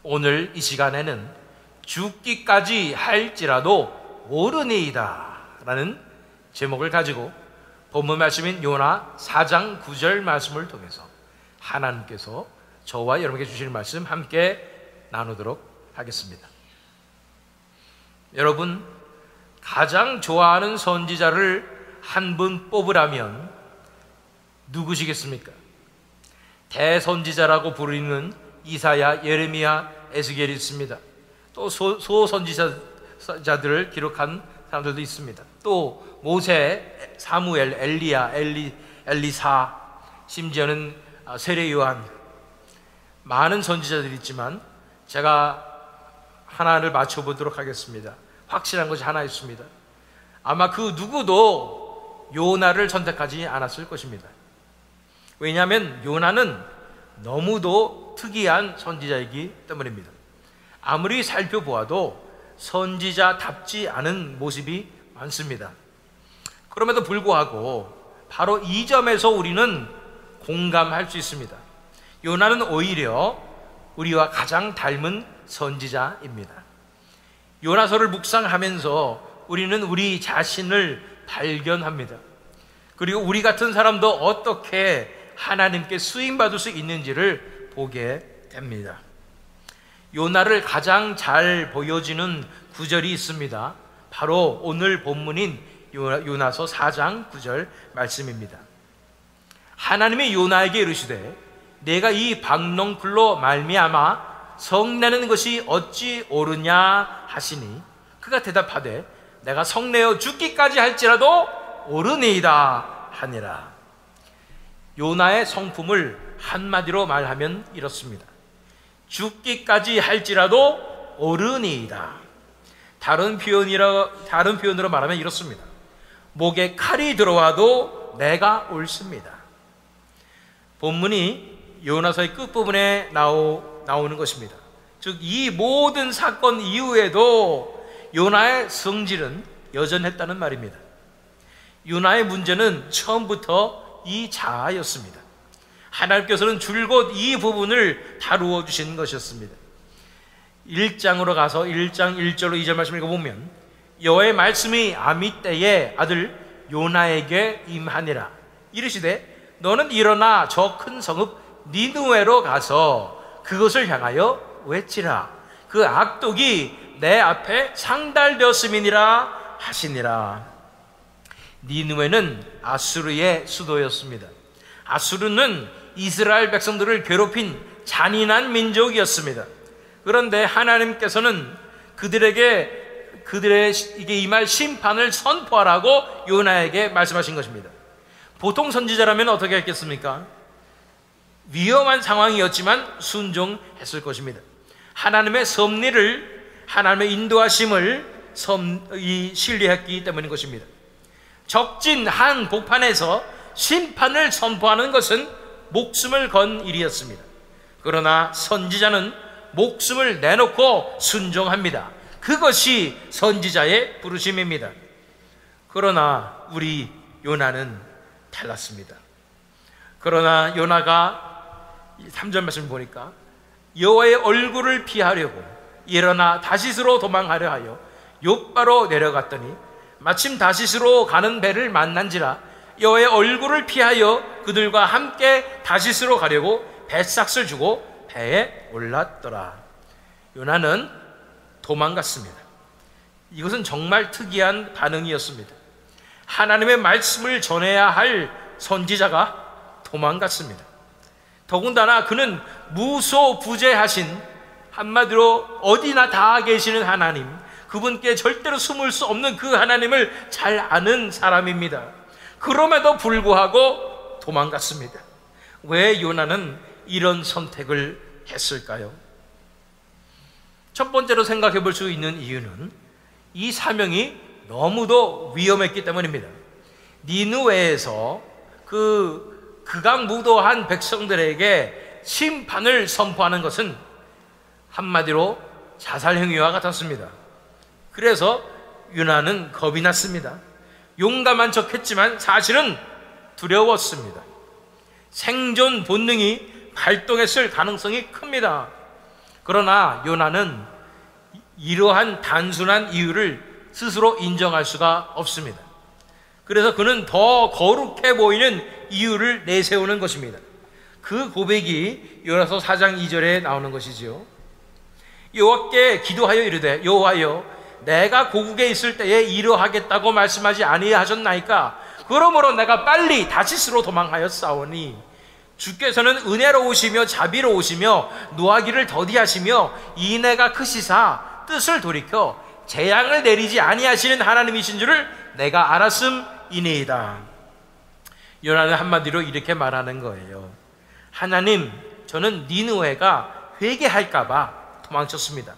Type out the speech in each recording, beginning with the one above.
오늘 이 시간에는 죽기까지 할지라도 오르니이다 라는 제목을 가지고 본문 말씀인 요나 4장 9절 말씀을 통해서 하나님께서 저와 여러분에게 주실 말씀 함께 나누도록 하겠습니다. 여러분, 가장 좋아하는 선지자를 한 분 뽑으라면 누구시겠습니까? 대선지자라고 부르는 이사야, 예레미야, 에스겔이 있습니다. 또 소선지자들을 기록한 사람들도 있습니다. 또 모세, 사무엘, 엘리야, 엘리사, 심지어는 세례 요한, 많은 선지자들이 있지만 제가 하나를 맞춰보도록 하겠습니다. 확실한 것이 하나 있습니다. 아마 그 누구도 요나를 선택하지 않았을 것입니다. 왜냐하면 요나는 너무도 특이한 선지자이기 때문입니다. 아무리 살펴보아도 선지자답지 않은 모습이 많습니다. 그럼에도 불구하고 바로 이 점에서 우리는 공감할 수 있습니다. 요나는 오히려 우리와 가장 닮은 선지자입니다. 요나서를 묵상하면서 우리는 우리 자신을 발견합니다. 그리고 우리 같은 사람도 어떻게 하나님께 쓰임받을 수 있는지를 보게 됩니다. 요나를 가장 잘 보여지는 구절이 있습니다. 바로 오늘 본문인 요나서 4장 9절 말씀입니다. 하나님이 요나에게 이르시되 내가 이 박농풀로 말미암아 성내는 것이 어찌 옳으냐 하시니 그가 대답하되 내가 성내어 죽기까지 할지라도 옳으니이다 하니라. 요나의 성품을 한마디로 말하면 이렇습니다. 죽기까지 할지라도 옳으니이다. 다른 표현으로 말하면 이렇습니다. 목에 칼이 들어와도 내가 옳습니다. 본문이 요나서의 끝부분에 나오는 것입니다. 즉 이 모든 사건 이후에도 요나의 성질은 여전했다는 말입니다. 요나의 문제는 처음부터 이 자아였습니다. 하나님께서는 줄곧 이 부분을 다루어 주신 것이었습니다. 1장으로 가서 1장 1절로 2절 말씀을 읽어보면 여호와의 말씀이 아미떼의 아들 요나에게 임하니라. 이르시되 너는 일어나 저 큰 성읍 니느웨로 가서 그것을 향하여 외치라. 그 악독이 내 앞에 상달되었음이니라 하시니라. 니느웨는 아수르의 수도였습니다. 아수르는 이스라엘 백성들을 괴롭힌 잔인한 민족이었습니다. 그런데 하나님께서는 그들에게 임할 심판을 선포하라고 요나에게 말씀하신 것입니다. 보통 선지자라면 어떻게 했겠습니까? 위험한 상황이었지만 순종했을 것입니다. 하나님의 섭리를, 하나님의 인도하심을 신뢰했기 때문인 것입니다. 적진 한 복판에서 심판을 선포하는 것은 목숨을 건 일이었습니다. 그러나 선지자는 목숨을 내놓고 순종합니다. 그것이 선지자의 부르심입니다. 그러나 우리 요나는 달랐습니다. 그러나 요나가 3절 말씀을 보니까 여호와의 얼굴을 피하려고 일어나 다시스로 도망하려 하여 욥바로 내려갔더니 마침 다시스로 가는 배를 만난지라 여호와의 얼굴을 피하여 그들과 함께 다시스로 가려고 배삭을 주고 배에 올랐더라. 요나는 도망갔습니다. 이것은 정말 특이한 반응이었습니다. 하나님의 말씀을 전해야 할 선지자가 도망갔습니다. 더군다나 그는 무소부재하신, 한마디로 어디나 다 계시는 하나님, 그분께 절대로 숨을 수 없는 그 하나님을 잘 아는 사람입니다. 그럼에도 불구하고 도망갔습니다. 왜 요나는 이런 선택을 했을까요? 첫 번째로 생각해 볼 수 있는 이유는 이 사명이 너무도 위험했기 때문입니다. 니느웨에서 극악무도한 백성들에게 심판을 선포하는 것은 한마디로 자살 행위와 같았습니다. 그래서 요나는 겁이 났습니다. 용감한 척 했지만 사실은 두려웠습니다. 생존 본능이 발동했을 가능성이 큽니다. 그러나 요나는 이러한 단순한 이유를 스스로 인정할 수가 없습니다. 그래서 그는 더 거룩해 보이는 이유를 내세우는 것입니다. 그 고백이 요나서 4장 2절에 나오는 것이지요. 여호와께 기도하여 이르되 여호와여 내가 고국에 있을 때에 이러하겠다고 말씀하지 아니하셨나이까? 그러므로 내가 빨리 다시스로 도망하여 싸우니 주께서는 은혜로우시며 자비로우시며 노하기를 더디하시며 인애가 크시사 뜻을 돌이켜 재앙을 내리지 아니하시는 하나님이신 줄을 내가 알았음이니이다. 요나는 한마디로 이렇게 말하는 거예요. 하나님, 저는 니느웨가 회개할까봐 도망쳤습니다.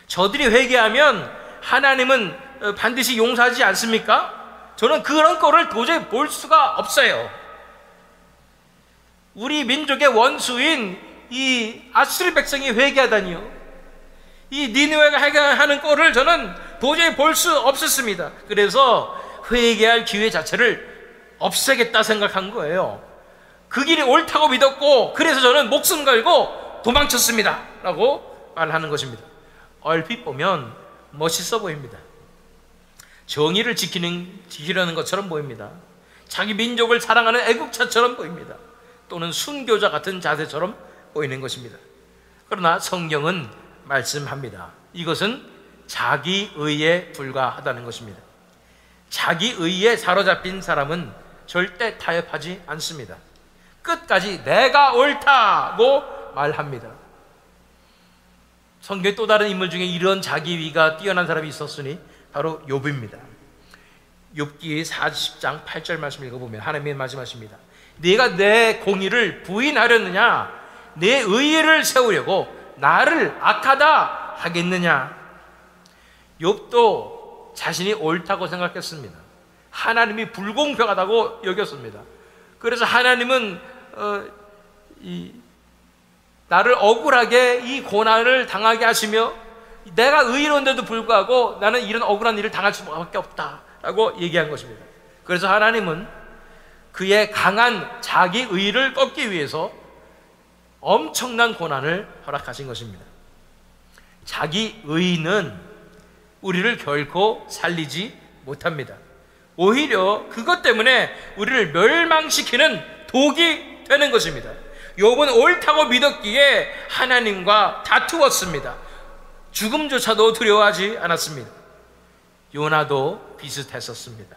저들이 회개하면 하나님은 반드시 용서하지 않습니까? 저는 그런 꼴을 도저히 볼 수가 없어요. 우리 민족의 원수인 이 아수르 백성이 회개하다니요. 이 니느웨가 회개하는 꼴을 저는 도저히 볼 수 없었습니다. 그래서 회개할 기회 자체를 없애겠다 생각한 거예요. 그 길이 옳다고 믿었고 그래서 저는 목숨 걸고 도망쳤습니다 라고 말하는 것입니다. 얼핏 보면 멋있어 보입니다. 정의를 지키려는 것처럼 보입니다. 자기 민족을 사랑하는 애국자처럼 보입니다. 또는 순교자 같은 자세처럼 보이는 것입니다. 그러나 성경은 말씀합니다. 이것은 자기의에 불과하다는 것입니다. 자기의에 사로잡힌 사람은 절대 타협하지 않습니다. 끝까지 내가 옳다고 말합니다. 성경의 또 다른 인물 중에 이런 자기위가 뛰어난 사람이 있었으니 바로 욥입니다. 욥기 40장 8절 말씀 읽어보면 하나님이 말씀하십니다. 네가 내 공의를 부인하려느냐? 내 의의를 세우려고 나를 악하다 하겠느냐? 욥도 자신이 옳다고 생각했습니다. 하나님이 불공평하다고 여겼습니다. 그래서 하나님은 나를 억울하게 이 고난을 당하게 하시며 내가 의로운데도 불구하고 나는 이런 억울한 일을 당할 수밖에 없다라고 얘기한 것입니다. 그래서 하나님은 그의 강한 자기 의를 꺾기 위해서 엄청난 고난을 허락하신 것입니다. 자기 의는 우리를 결코 살리지 못합니다. 오히려 그것 때문에 우리를 멸망시키는 독이 되는 것입니다. 욥은 옳다고 믿었기에 하나님과 다투었습니다. 죽음조차도 두려워하지 않았습니다. 요나도 비슷했었습니다.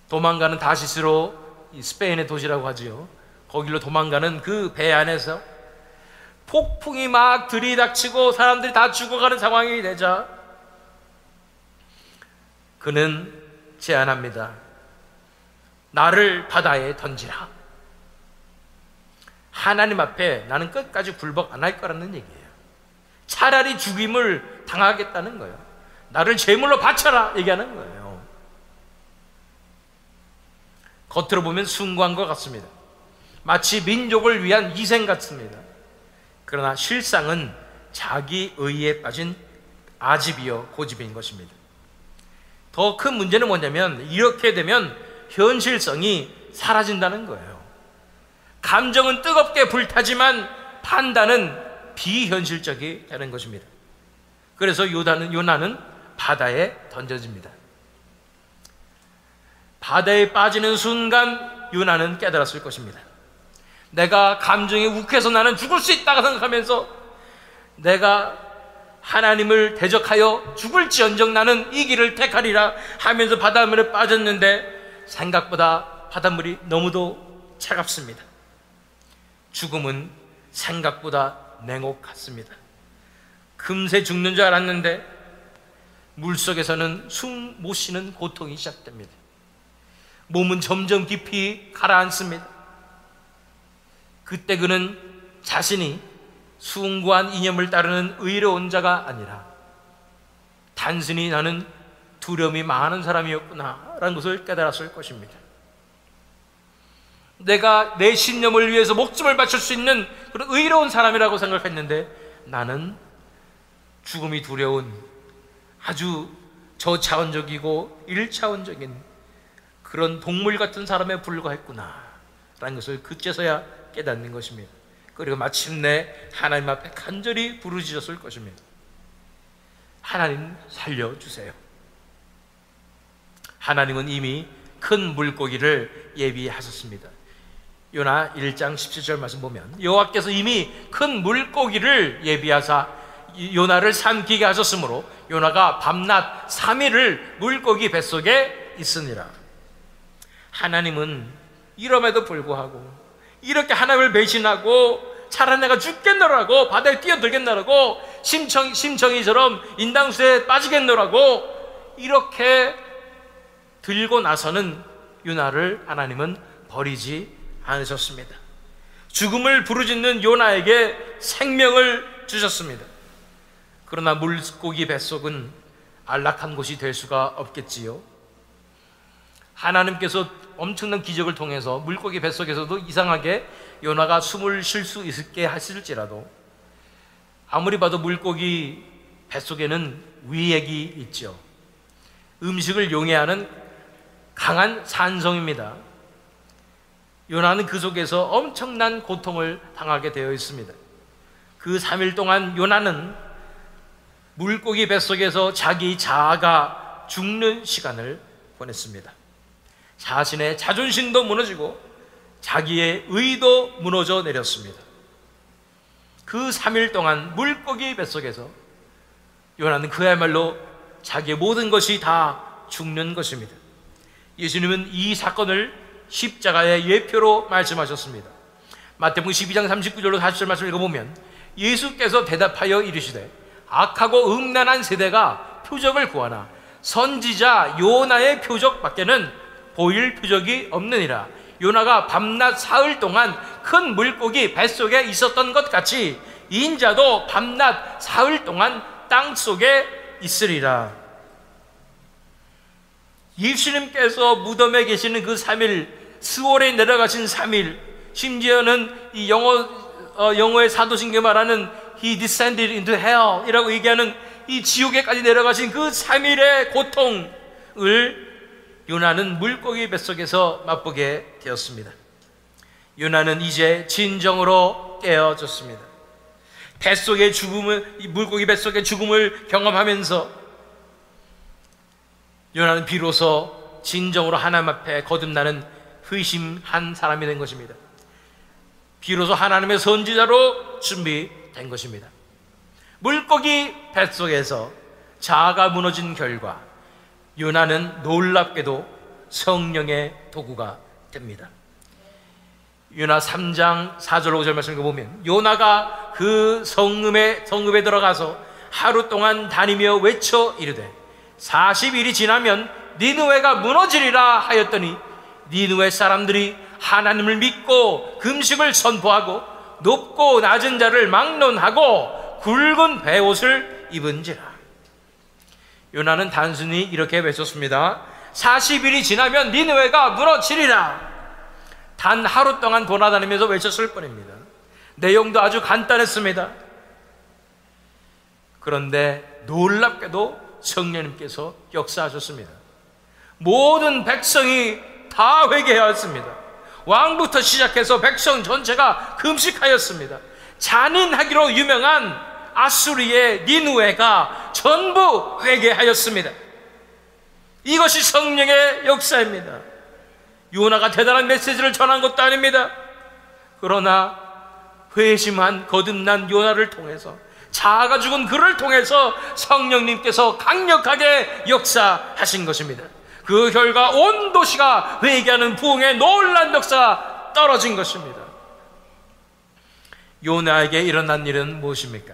도망가는 다시스로, 스페인의 도시라고 하지요. 거기로 도망가는 그 배 안에서 폭풍이 막 들이닥치고 사람들이 다 죽어가는 상황이 되자 그는 제안합니다. 나를 바다에 던지라. 하나님 앞에 나는 끝까지 굴복 안 할 거라는 얘기예요. 차라리 죽임을 당하겠다는 거예요. 나를 제물로 바쳐라 얘기하는 거예요. 겉으로 보면 숭고한 것 같습니다. 마치 민족을 위한 희생 같습니다. 그러나 실상은 자기 의에 빠진 아집이요 고집인 것입니다. 더 큰 문제는 뭐냐면 이렇게 되면 현실성이 사라진다는 거예요. 감정은 뜨겁게 불타지만 판단은 비현실적이 되는 것입니다. 그래서 요나는 바다에 던져집니다. 바다에 빠지는 순간 요나는 깨달았을 것입니다. 내가 감정에 욱해서 나는 죽을 수 있다고 생각하면서 내가 하나님을 대적하여 죽을지언정 나는 이 길을 택하리라 하면서 바닷물에 빠졌는데 생각보다 바닷물이 너무도 차갑습니다. 죽음은 생각보다 냉혹했습니다. 금세 죽는 줄 알았는데 물속에서는 숨 못 쉬는 고통이 시작됩니다. 몸은 점점 깊이 가라앉습니다. 그때 그는 자신이 숭고한 이념을 따르는 의로운 자가 아니라 단순히 나는 두려움이 많은 사람이었구나 라는 것을 깨달았을 것입니다. 내가 내 신념을 위해서 목숨을 바칠 수 있는 그런 의로운 사람이라고 생각했는데 나는 죽음이 두려운 아주 저차원적이고 1차원적인 그런 동물 같은 사람에 불과했구나 라는 것을 그제서야 깨닫는 것입니다. 그리고 마침내 하나님 앞에 간절히 부르짖었을 것입니다. 하나님 살려주세요. 하나님은 이미 큰 물고기를 예비하셨습니다. 요나 1장 17절 말씀 보면 여호와께서 이미 큰 물고기를 예비하사 요나를 삼키게 하셨으므로 요나가 밤낮 3일을 물고기 뱃속에 있으니라. 하나님은 이럼에도 불구하고 이렇게 하나님을 배신하고 차라리 내가 죽겠노라고 바다에 뛰어들겠노라고 심청이처럼 인당수에 빠지겠노라고 이렇게 들고 나서는 요나를 하나님은 버리지 않으셨습니다. 죽음을 부르짖는 요나에게 생명을 주셨습니다. 그러나 물고기 뱃속은 안락한 곳이 될 수가 없겠지요. 하나님께서 엄청난 기적을 통해서 물고기 뱃속에서도 이상하게 요나가 숨을 쉴 수 있게 하실지라도 아무리 봐도 물고기 뱃속에는 위액이 있죠. 음식을 용해하는 강한 산성입니다. 요나는 그 속에서 엄청난 고통을 당하게 되어 있습니다. 그 3일 동안 요나는 물고기 뱃속에서 자기 자아가 죽는 시간을 보냈습니다. 자신의 자존심도 무너지고 자기의 의도 무너져 내렸습니다. 그 3일 동안 물고기 뱃속에서 요나는 그야말로 자기의 모든 것이 다 죽는 것입니다. 예수님은 이 사건을 십자가의 예표로 말씀하셨습니다. 마태복음 12장 39절로 40절 말씀을 읽어보면 예수께서 대답하여 이르시되 악하고 음란한 세대가 표적을 구하나 선지자 요나의 표적밖에는 보일 표적이 없느니라. 요나가 밤낮 사흘 동안 큰 물고기 뱃속에 있었던 것 같이 인자도 밤낮 사흘 동안 땅속에 있으리라. 예수님께서 무덤에 계시는 그 3일, 스월에 내려가신 3일, 심지어는 이 영어의 사도신경 말하는 He descended into hell 이라고 얘기하는 이 지옥에까지 내려가신 그 3일의 고통을 요나는 물고기 뱃속에서 맛보게 되었습니다. 요나는 이제 진정으로 깨어졌습니다. 뱃속의 죽음을, 물고기 뱃속의 죽음을 경험하면서 요나는 비로소 진정으로 하나님 앞에 거듭나는 의심한 사람이 된 것입니다. 비로소 하나님의 선지자로 준비된 것입니다. 물고기 뱃속에서 자아가 무너진 결과 요나는 놀랍게도 성령의 도구가 됩니다. 요나 3장 4절 5절 말씀을 보면 요나가 그 성읍에 들어가서 하루 동안 다니며 외쳐 이르되 40일이 지나면 니느웨가 무너지리라 하였더니 니느웨 사람들이 하나님을 믿고 금식을 선포하고 높고 낮은 자를 막론하고 굵은 베옷을 입은지라. 요나는 단순히 이렇게 외쳤습니다. 40일이 지나면 니느웨가 무너지리라. 단 하루 동안 돌아다니면서 외쳤을 뿐입니다. 내용도 아주 간단했습니다. 그런데 놀랍게도 성령님께서 역사하셨습니다. 모든 백성이 다 회개하였습니다. 왕부터 시작해서 백성 전체가 금식하였습니다. 잔인하기로 유명한 아수리의 니느웨가 전부 회개하였습니다. 이것이 성령의 역사입니다. 요나가 대단한 메시지를 전한 것도 아닙니다. 그러나 회심한 거듭난 요나를 통해서 자아가 죽은 그를 통해서 성령님께서 강력하게 역사하신 것입니다. 그 결과 온 도시가 회개하는 부흥의 놀라운 역사가 떨어진 것입니다. 요나에게 일어난 일은 무엇입니까?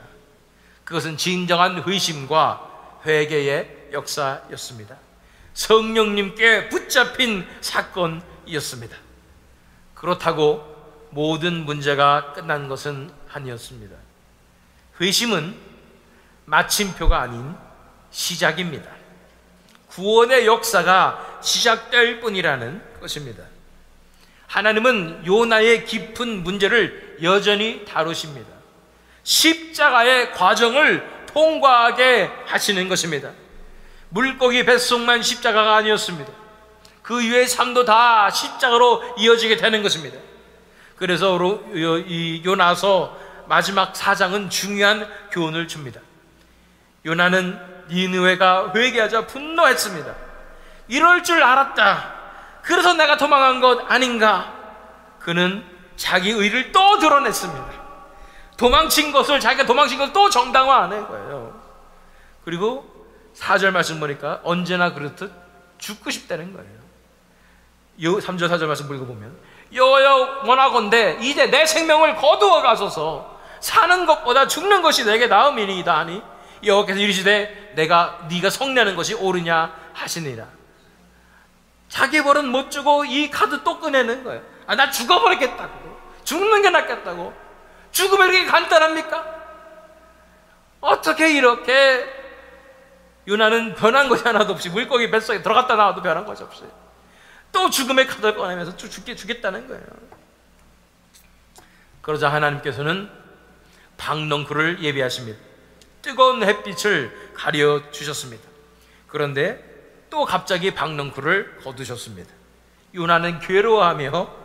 그것은 진정한 회심과 회개의 역사였습니다. 성령님께 붙잡힌 사건이었습니다. 그렇다고 모든 문제가 끝난 것은 아니었습니다. 회심은 마침표가 아닌 시작입니다. 구원의 역사가 시작될 뿐이라는 것입니다. 하나님은 요나의 깊은 문제를 여전히 다루십니다. 십자가의 과정을 통과하게 하시는 것입니다. 물고기 뱃속만 십자가가 아니었습니다. 그 이후의 삶도 다 십자가로 이어지게 되는 것입니다. 그래서 이 요나서 마지막 4장은 중요한 교훈을 줍니다. 요나는 니느웨가 회개하자 분노했습니다. 이럴 줄 알았다. 그래서 내가 도망한 것 아닌가. 그는 자기 의를 또 드러냈습니다. 자기가 도망친 것을 또 정당화하는 거예요. 그리고 4절 말씀 보니까 언제나 그렇듯 죽고 싶다는 거예요. 3절 4절 말씀 읽어보면 여호와여 원하건대 이제 내 생명을 거두어 가소서. 사는 것보다 죽는 것이 내게 나음이니이다 하니 여호와께서 이르시되 네가 성내는 것이 옳으냐 하시니라. 자기 벌은 못 주고 이 카드 또 꺼내는 거예요. 나 죽어버리겠다고. 죽는 게 낫겠다고. 죽음이 이렇게 간단합니까? 어떻게 이렇게 요나는 변한 것이 하나도 없이 물고기 뱃속에 들어갔다 나와도 변한 것이 없어요. 또 죽음의 카드를 꺼내면서 죽겠다는 거예요. 그러자 하나님께서는 박넝쿨을 예비하십니다. 뜨거운 햇빛을 가려 주셨습니다. 그런데 또 갑자기 박넝쿨을 거두셨습니다. 요나는 괴로워하며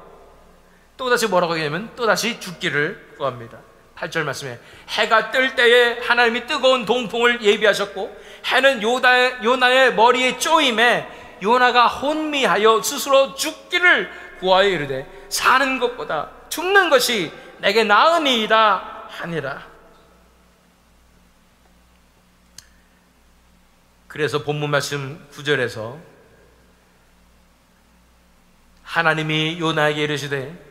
또다시 뭐라고 하냐면 또다시 죽기를 구합니다. 8절 말씀에 해가 뜰 때에 하나님이 뜨거운 동풍을 예비하셨고 해는 요나의 머리에 쪼임에 요나가 혼미하여 스스로 죽기를 구하여 이르되 사는 것보다 죽는 것이 내게 나으니이다 하니라. 그래서 본문 말씀 9절에서 하나님이 요나에게 이르시되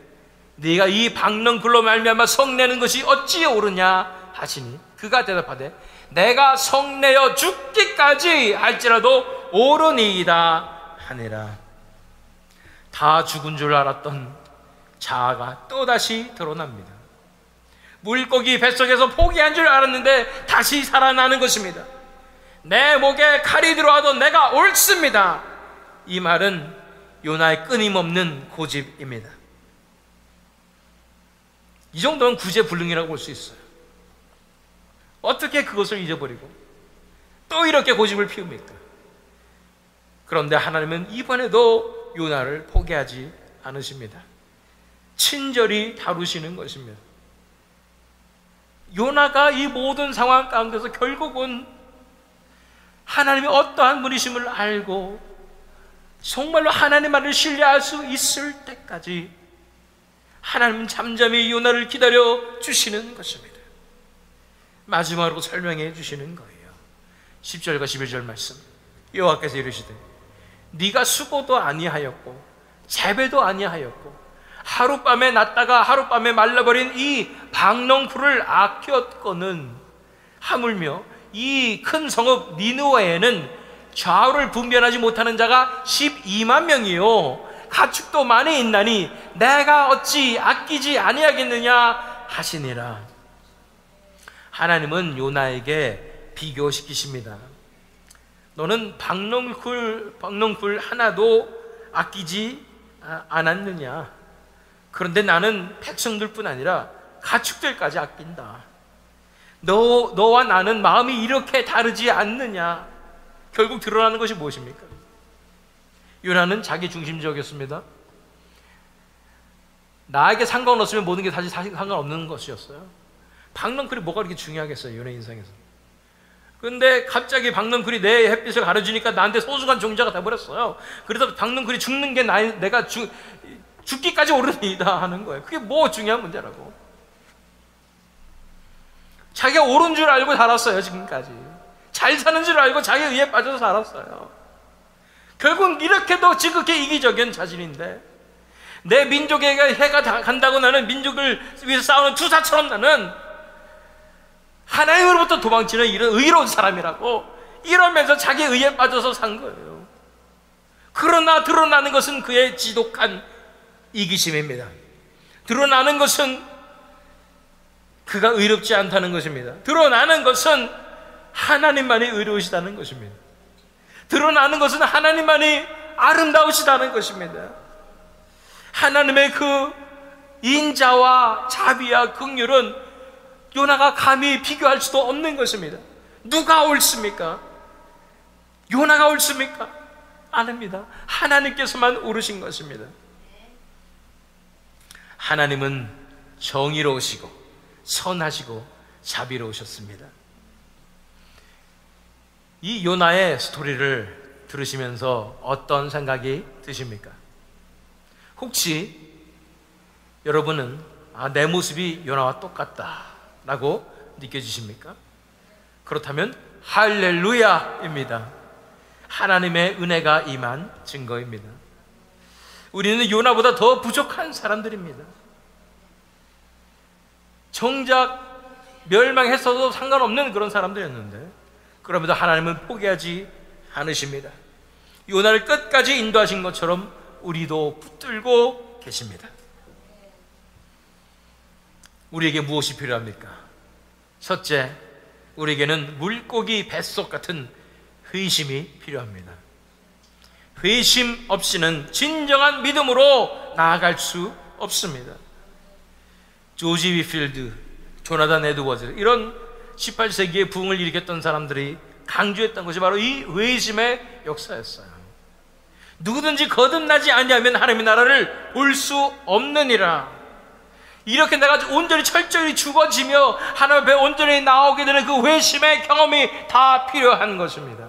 네가 이 박넝쿨로 말미암아 성내는 것이 어찌 옳으냐 하시니 그가 대답하되 내가 성내어 죽기까지 할지라도 옳으니이다 하니라. 다 죽은 줄 알았던 자아가 또다시 드러납니다. 물고기 뱃속에서 포기한 줄 알았는데 다시 살아나는 것입니다. 내 목에 칼이 들어와도 내가 옳습니다. 이 말은 요나의 끊임없는 고집입니다. 이 정도는 구제불능이라고 볼 수 있어요. 어떻게 그것을 잊어버리고 또 이렇게 고집을 피웁니까? 그런데 하나님은 이번에도 요나를 포기하지 않으십니다. 친절히 다루시는 것입니다. 요나가 이 모든 상황 가운데서 결국은 하나님이 어떠한 분이심을 알고 정말로 하나님 말을 신뢰할 수 있을 때까지 하나님은 잠잠히 요나를 기다려 주시는 것입니다. 마지막으로 설명해 주시는 거예요. 10절과 11절 말씀. 여호와께서 이르시되 네가 수고도 아니하였고 재배도 아니하였고 하룻밤에 났다가 하룻밤에 말라버린 이 박넝쿨을 아꼈거는 하물며 이 큰 성읍 니느웨에는 좌우를 분별하지 못하는 자가 12만 명이요 가축도 많이 있나니 내가 어찌 아끼지 아니하겠느냐 하시니라. 하나님은 요나에게 비교시키십니다. 너는 박넝쿨 하나도 아끼지 않았느냐. 그런데 나는 백성들뿐 아니라 가축들까지 아낀다. 너와 나는 마음이 이렇게 다르지 않느냐. 결국 드러나는 것이 무엇입니까? 요나는 자기 중심적이었습니다. 나에게 상관없으면 모든 게 사실 상관없는 것이었어요. 박넝쿨이 뭐가 그렇게 중요하겠어요, 요나 인생에서. 그런데 갑자기 박넝쿨이 내 햇빛을 가려주니까 나한테 소중한 종자가 돼버렸어요. 그래서 박넝쿨이 죽는 게 내가 죽기까지 오르니이다 하는 거예요. 그게 뭐 중요한 문제라고. 자기가 옳은 줄 알고 살았어요. 지금까지 잘 사는 줄 알고 자기 의에 빠져서 살았어요. 결국 이렇게도 지극히 이기적인 자신인데 내 민족에게 해가 간다고 나는 민족을 위해서 싸우는 투사처럼 나는 하나님으로부터 도망치는 이런 의로운 사람이라고 이러면서 자기 의에 빠져서 산 거예요. 그러나 드러나는 것은 그의 지독한 이기심입니다. 드러나는 것은 그가 의롭지 않다는 것입니다. 드러나는 것은 하나님만이 의로우시다는 것입니다. 드러나는 것은 하나님만이 아름다우시다는 것입니다. 하나님의 그 인자와 자비와 긍휼은 요나가 감히 비교할 수도 없는 것입니다. 누가 옳습니까? 요나가 옳습니까? 아닙니다. 하나님께서만 오르신 것입니다. 하나님은 정의로우시고 선하시고 자비로우셨습니다. 이 요나의 스토리를 들으시면서 어떤 생각이 드십니까? 혹시 여러분은 내 모습이 요나와 똑같다 라고 느껴지십니까? 그렇다면 할렐루야입니다. 하나님의 은혜가 임한 증거입니다. 우리는 요나보다 더 부족한 사람들입니다. 정작 멸망했어도 상관없는 그런 사람들이었는데 그럼에도 하나님은 포기하지 않으십니다. 요나를 끝까지 인도하신 것처럼 우리도 붙들고 계십니다. 우리에게 무엇이 필요합니까? 첫째, 우리에게는 물고기 뱃속 같은 회심이 필요합니다. 회심 없이는 진정한 믿음으로 나아갈 수 없습니다. 조지 위필드, 조나단 에드워즈, 이런 18세기의 부흥을 일으켰던 사람들이 강조했던 것이 바로 이 회심의 역사였어요. 누구든지 거듭나지 아니하면 하나님의 나라를 볼 수 없느니라. 이렇게 내가 온전히 철저히 죽어지며 하나님 앞에 온전히 나오게 되는 그 회심의 경험이 다 필요한 것입니다.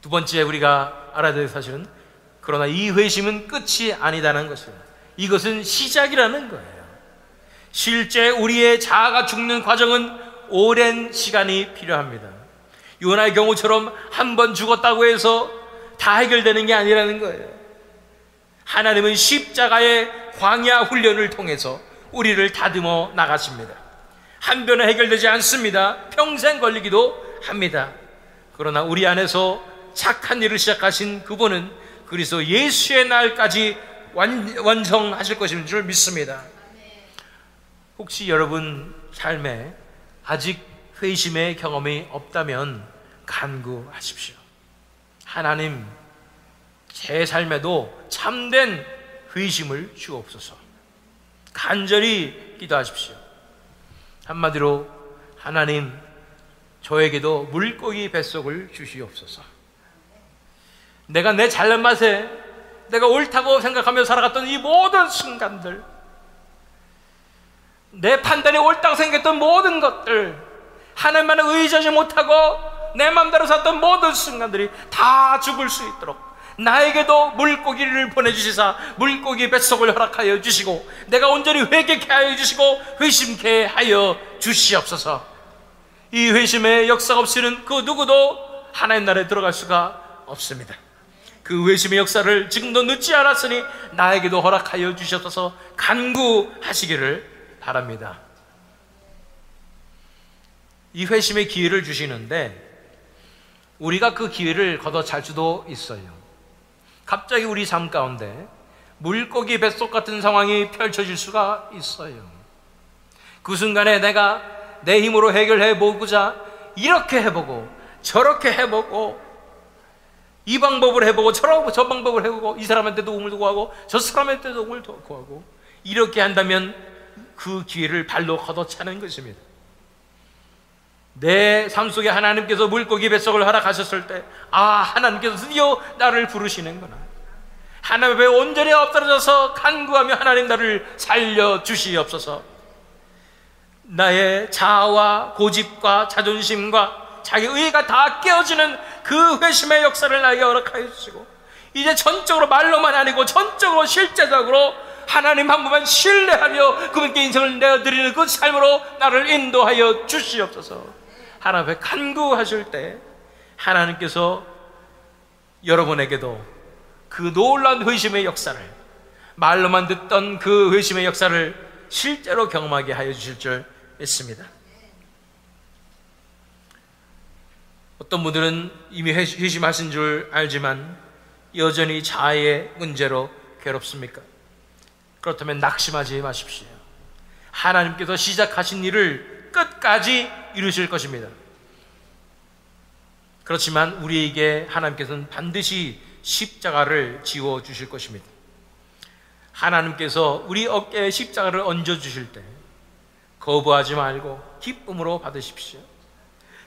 두 번째 우리가 알아야 될 사실은, 그러나 이 회심은 끝이 아니다는 것입니다. 이것은 시작이라는 거예요. 실제 우리의 자아가 죽는 과정은 오랜 시간이 필요합니다. 요나의 경우처럼 한 번 죽었다고 해서 다 해결되는 게 아니라는 거예요. 하나님은 십자가의 광야 훈련을 통해서 우리를 다듬어 나가십니다. 한 번에 해결되지 않습니다. 평생 걸리기도 합니다. 그러나 우리 안에서 착한 일을 시작하신 그분은 그리스도 예수의 날까지 완성하실 것인 줄 믿습니다. 혹시 여러분 삶에 아직 회심의 경험이 없다면 간구하십시오. 하나님, 제 삶에도 참된 회심을 주옵소서. 간절히 기도하십시오. 한마디로, 하나님, 저에게도 물고기 뱃속을 주시옵소서. 내가 내 잘난 맛에 내가 옳다고 생각하며 살아갔던 이 모든 순간들, 내 판단이 옳다고 생각했던 모든 것들, 하나님만을 의지하지 못하고 내 마음대로 살았던 모든 순간들이 다 죽을 수 있도록 나에게도 물고기를 보내주시사 물고기 뱃속을 허락하여 주시고 내가 온전히 회개케 하여 주시고 회심케 하여 주시옵소서. 이 회심의 역사가 없이는 그 누구도 하나님 나라에 들어갈 수가 없습니다. 그 회심의 역사를 지금도 늦지 않았으니 나에게도 허락하여 주시옵소서 간구하시기를 바랍니다. 이 회심의 기회를 주시는데 우리가 그 기회를 걷어찰 수도 있어요. 갑자기 우리 삶 가운데 물고기 뱃속 같은 상황이 펼쳐질 수가 있어요. 그 순간에 내가 내 힘으로 해결해 보고자 이렇게 해보고 저렇게 해보고 이 방법을 해보고 저 방법을 해보고 이 사람한테도 도움을 구하고 저 사람한테도 도움을 구하고 이렇게 한다면 그 기회를 발로 걷어차는 것입니다. 내 삶 속에 하나님께서 물고기 뱃속을 허락하셨을 때 하나님께서 드디어 나를 부르시는구나. 하나님 앞에 온전히 엎드려져서 간구하며 하나님 나를 살려주시옵소서. 나의 자아와 고집과 자존심과 자기 의가 다 깨어지는 그 회심의 역사를 나에게 허락하여 주시고 이제 전적으로 말로만 아니고 전적으로 실제적으로 하나님 한 분만 신뢰하며 그분께 인생을 내어드리는 그 삶으로 나를 인도하여 주시옵소서. 하나님 앞에 간구하실 때 하나님께서 여러분에게도 그 놀라운 회심의 역사를, 말로만 듣던 그 회심의 역사를 실제로 경험하게 하여 주실 줄 믿습니다. 어떤 분들은 이미 회심하신 줄 알지만 여전히 자아의 문제로 괴롭습니까? 그렇다면 낙심하지 마십시오. 하나님께서 시작하신 일을 끝까지 이루실 것입니다. 그렇지만 우리에게 하나님께서는 반드시 십자가를 지워 주실 것입니다. 하나님께서 우리 어깨에 십자가를 얹어 주실 때 거부하지 말고 기쁨으로 받으십시오.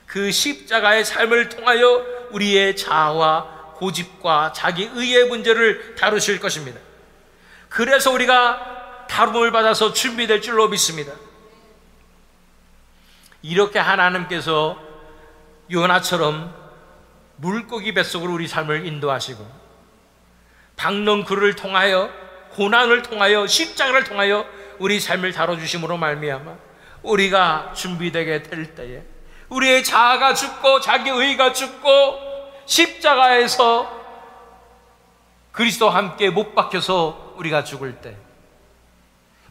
그 십자가의 삶을 통하여 우리의 자아와 고집과 자기 의의 문제를 다루실 것입니다. 그래서 우리가 다rum을 받아서 준비될 줄로 믿습니다. 이렇게 하나님께서 요나처럼 물고기 뱃속으로 우리 삶을 인도하시고 박농굴을 통하여 고난을 통하여 십자가를 통하여 우리 삶을 다뤄주심으로 말미암아 우리가 준비되게 될 때에 우리의 자아가 죽고 자기 의가 죽고 십자가에서 그리스도와 함께 못 박혀서 우리가 죽을 때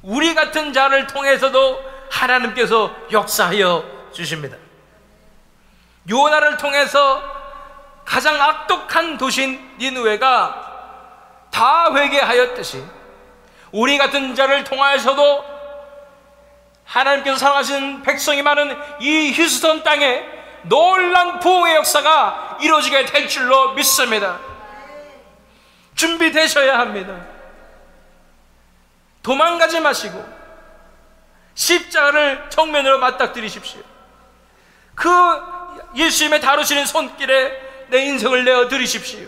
우리 같은 자를 통해서도 하나님께서 역사하여 주십니다. 요나를 통해서 가장 악독한 도시인 니느웨가 다 회개하였듯이 우리 같은 자를 통하여서도 하나님께서 사랑하신 백성이 많은 이 휴스턴 땅에 놀라운 부흥의 역사가 이루어지게 될 줄로 믿습니다. 준비되셔야 합니다. 도망가지 마시고 십자가를 정면으로 맞닥뜨리십시오. 그 예수님의 다루시는 손길에 내 인생을 내어드리십시오.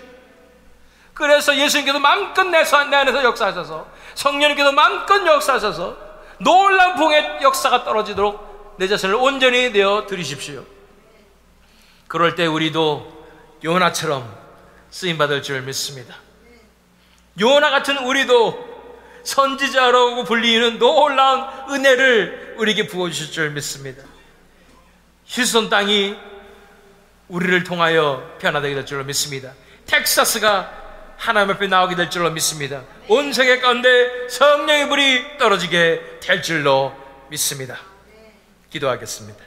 그래서 예수님께서 마음껏 내 안에서 역사하셔서 성령님께서 마음껏 역사하셔서 놀라운 부흥의 역사가 떨어지도록 내 자신을 온전히 내어드리십시오. 그럴 때 우리도 요나처럼 쓰임받을 줄 믿습니다. 요나 같은 우리도 선지자라고 불리는 놀라운 은혜를 우리에게 부어주실 줄 믿습니다. 휴스턴 땅이 우리를 통하여 변화되게 될 줄로 믿습니다. 텍사스가 하나님 앞에 나오게 될 줄로 믿습니다. 온 세계 가운데 성령의 불이 떨어지게 될 줄로 믿습니다. 기도하겠습니다.